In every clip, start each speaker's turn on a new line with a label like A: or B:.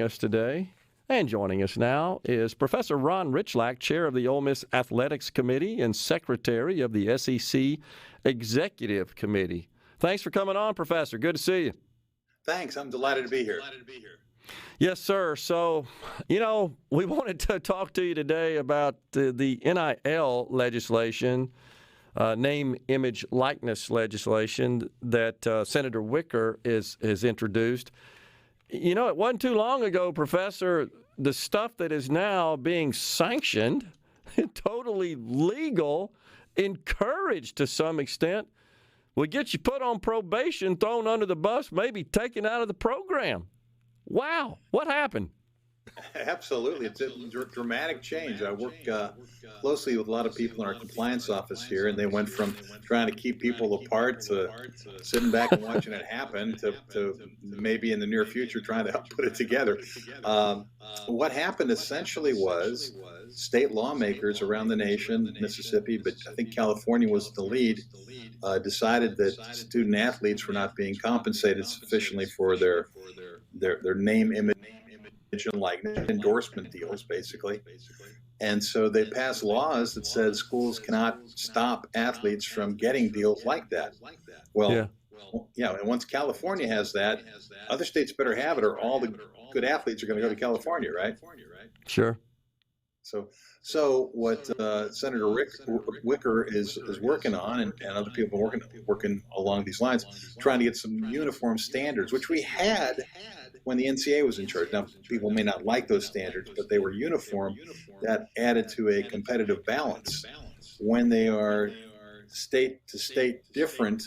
A: us today. And joining us now is Professor Ron Rychlak, chair of the Ole Miss Athletics Committee and secretary of the SEC Executive Committee. Thanks for coming on, Professor. Good to see you.
B: Thanks. I'm delighted to be here.
A: Yes, sir. So, we wanted to talk to you today about the NIL legislation, name, image, likeness legislation that Senator Wicker is introduced. It wasn't too long ago, Professor, the stuff that is now being sanctioned, totally legal, encouraged to some extent, would get you put on probation, thrown under the bus, maybe taken out of the program. Wow. What happened?
B: Absolutely. It's a dramatic change. I work closely with a lot of people in our compliance office here, and they went from trying to keep people apart to sitting back and watching it happen to maybe in the near future trying to help put it together. What happened essentially was state lawmakers around the nation, Mississippi, but I think California was the lead, decided that student athletes were not being compensated sufficiently for their name, image, and likeness, endorsement deals, basically. And so they passed laws that said schools cannot stop athletes from getting deals like that. Well, and once California has that, other states better have it, or all the good athletes are going to go to California, right?
A: Sure.
B: So what Senator Wicker is working on, and other people working along these lines, trying to get some uniform standards, which we had when the NCAA was in charge. Now, people may not like those standards, but they were uniform. That added to a competitive balance. When they are state to state different,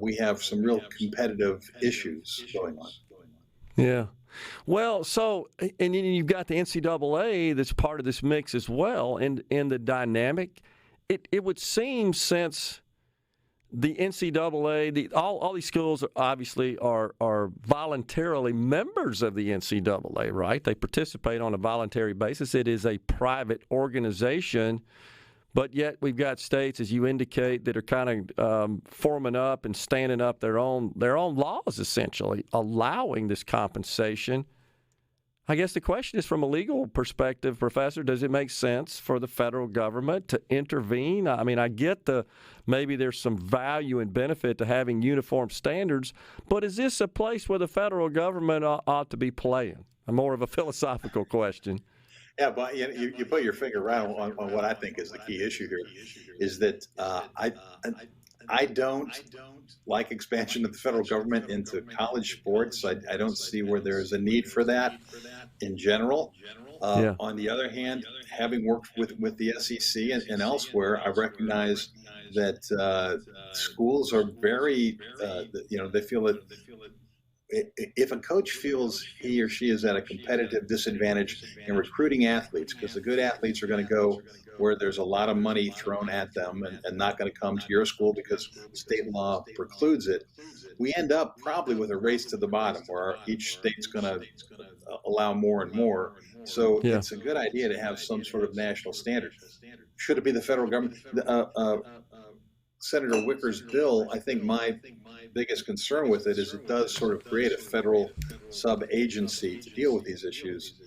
B: we have some real competitive issues going on.
A: Yeah. Well, so, and then you've got the NCAA that's part of this mix as well, and the dynamic. It would seem, since the NCAA, all these schools obviously are voluntarily members of the NCAA, right? They participate on a voluntary basis. It is a private organization, but yet we've got states, as you indicate, that are kind of forming up and standing up their own laws, essentially allowing this compensation. I guess the question is, from a legal perspective, Professor, does it make sense for the federal government to intervene? I mean, I get maybe there's some value and benefit to having uniform standards, but is this a place where the federal government ought to be playing? More of a philosophical question.
B: Yeah, but you put your finger right on what I think is the key issue here, is that I don't like expansion of the federal government into college sports. I don't see where there's a need for that in general. On the other hand, having worked with the SEC and elsewhere, I recognize that schools are very, they feel that if a coach feels he or she is at a competitive disadvantage in recruiting athletes, because the good athletes are going to go where there's a lot of money thrown at them and not going to come to your school because state law precludes it, we end up probably with a race to the bottom where each state's going to allow more and more. So it's a good idea to have some sort of national standard. Should it be the federal government? Senator Wicker's bill, I think my biggest concern with it is it does sort of create a federal sub-agency to deal with these issues,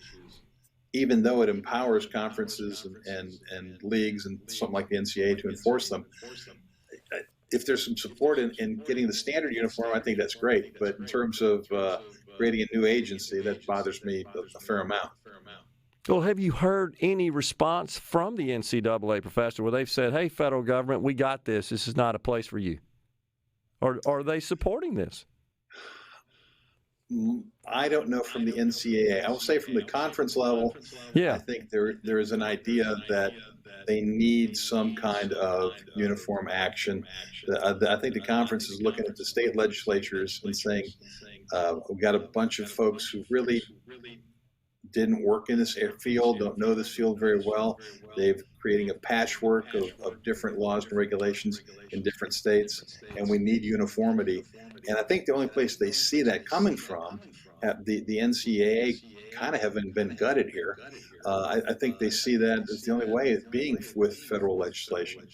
B: even though it empowers conferences and leagues and something like the NCAA to enforce them. If there's some support in getting the standard uniform, I think that's great. But in terms of creating a new agency, that bothers me a fair amount.
A: Well, have you heard any response from the NCAA, Professor, where they've said, hey, federal government, we got this. This is not a place for you? Or are they supporting this?
B: I don't know from the NCAA. I will say from the conference level, I think there is an idea that they need some kind of uniform action. I think the conference is looking at the state legislatures and saying, we've got a bunch of folks who really didn't work in this field, don't know this field very well. They're creating a patchwork of different laws and regulations in different states, and we need uniformity. And I think the only place they see that coming from, the NCAA kind of having been gutted here, I think they see that as the only way it being with federal legislation.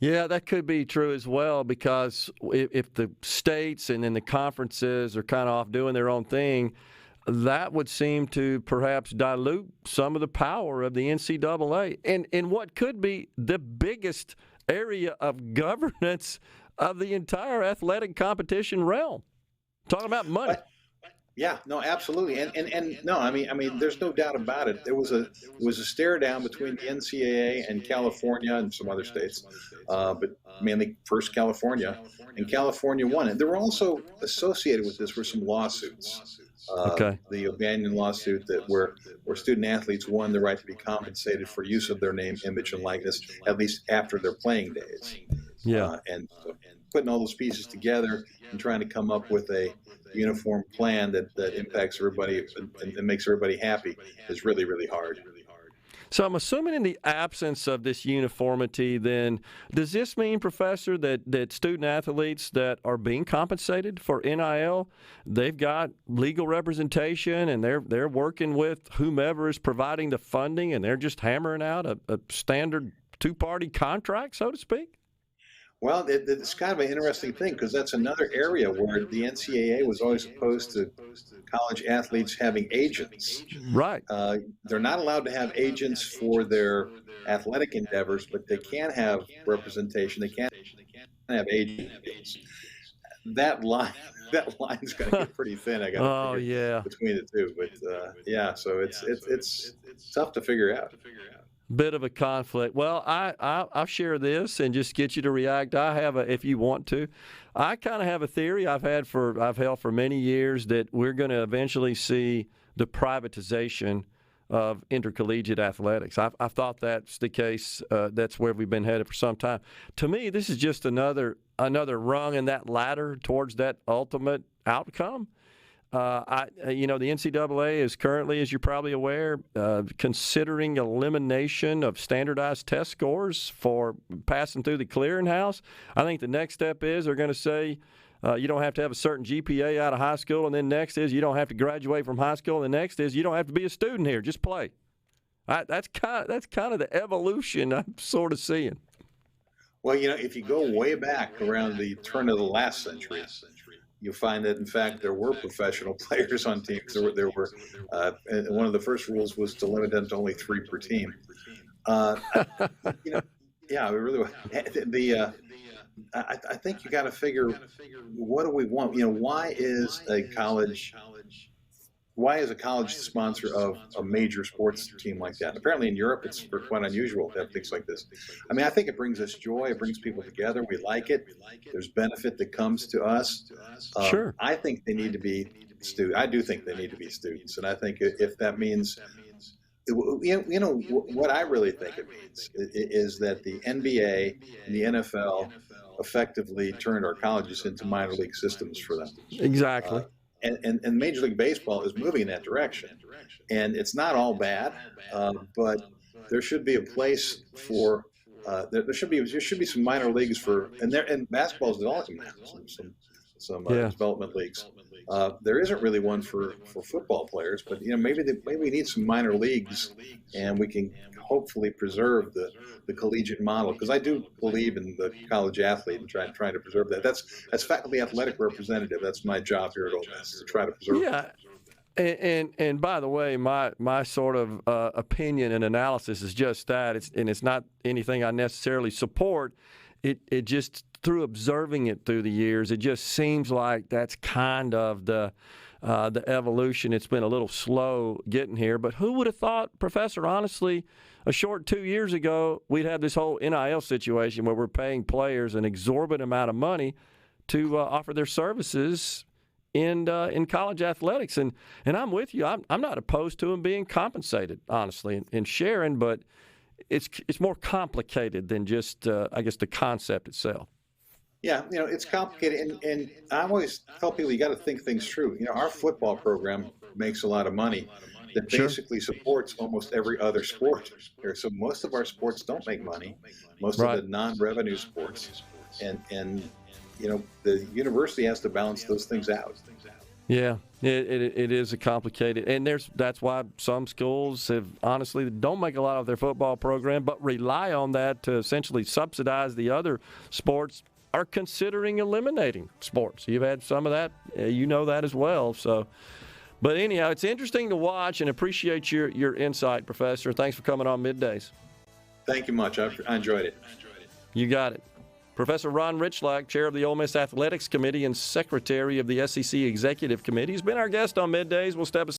A: Yeah, that could be true as well, because if the states and then the conferences are kind of off doing their own thing, that would seem to perhaps dilute some of the power of the NCAA in what could be the biggest area of governance of the entire athletic competition realm. Talking about money.
B: Yeah, no, absolutely, and no, I mean, there's no doubt about it. There was a stare down between the NCAA and California and some other states, but mainly first California, and California won it. There were also associated with this were some lawsuits.
A: Okay.
B: The O'Banion lawsuit where student athletes won the right to be compensated for use of their name, image, and likeness, at least after their playing days.
A: Yeah.
B: And so putting all those pieces together and trying to come up with a uniform plan that impacts everybody and makes everybody happy is really, really hard.
A: So I'm assuming in the absence of this uniformity, then, does this mean, Professor, that student athletes that are being compensated for NIL, they've got legal representation and they're working with whomever is providing the funding and they're just hammering out a standard two-party contract, so to speak?
B: Well, it's kind of an interesting thing because that's another area where the NCAA was always opposed to college athletes having agents.
A: Right.
B: They're not allowed to have agents for their athletic endeavors, but they can have representation. They can't have agents. That line's going to get pretty thin. I got to figure between the two. But yeah, so it's tough to figure out.
A: Bit of a conflict. Well, I'll share this and just get you to react. I have if you want to. I kind of have a theory I've held for many years that we're going to eventually see the privatization of intercollegiate athletics. I've thought that's the case. That's where we've been headed for some time. To me, this is just another rung in that ladder towards that ultimate outcome. The NCAA is currently, as you're probably aware, considering elimination of standardized test scores for passing through the clearinghouse. I think the next step is they're going to say you don't have to have a certain GPA out of high school, and then next is you don't have to graduate from high school, and the next is you don't have to be a student here, just play. That's kind of the evolution I'm sort of seeing.
B: Well, if you go way back around the turn of the last century, you'll find that, in fact, there were professional players on teams. There were and one of the first rules was to limit them to only 3 per team. Yeah, we really. I think you got to figure, what do we want? Why is a college the sponsor of a major sports team like that? And apparently in Europe, it's quite unusual to have things like this. I mean, I think it brings us joy. It brings people together. We like it. There's benefit that comes to us.
A: Sure.
B: I think they need to be students. I do think they need to be students. And I think if that means, what I really think it means is that the NBA and the NFL effectively turned our colleges into minor league systems for them.
A: Exactly.
B: And Major League Baseball is moving in that direction, and it's not all bad, but there should be a place for there should be some minor leagues for and basketball is developing now, some development leagues. There isn't really one for football players, but maybe we need some minor leagues, and we can hopefully preserve the collegiate model, because I do believe in the college athlete and trying to preserve that. That's faculty athletic representative. That's my job here at Ole Miss, to try to preserve that.
A: And by the way, my sort of opinion and analysis is just that. It's not anything I necessarily support. It just, through observing it through the years, it just seems like that's kind of the evolution. It's been a little slow getting here, but who would have thought, Professor, honestly, a short 2 years ago, we'd have this whole NIL situation where we're paying players an exorbitant amount of money to offer their services in college athletics. And I'm with you. I'm not opposed to them being compensated, honestly, and sharing, but it's more complicated than just, I guess, the concept itself.
B: Yeah, it's complicated, and I always tell people you got to think things through. Our football program makes a lot of money that basically supports almost every other sport here. So most of our sports don't make money, most of the non-revenue sports, and the university has to balance those things out.
A: Yeah, it is a complicated, and that's why some schools honestly don't make a lot of their football program, but rely on that to essentially subsidize the other sports, are considering eliminating sports. You've had some of that, that as well. So, But anyhow, it's interesting to watch and appreciate your insight, Professor. Thanks for coming on Middays.
B: Thank you much. I enjoyed it.
A: You got it. Professor Ron Rychlak, chair of the Ole Miss Athletics Committee and secretary of the SEC Executive Committee, has been our guest on Middays. We'll step aside.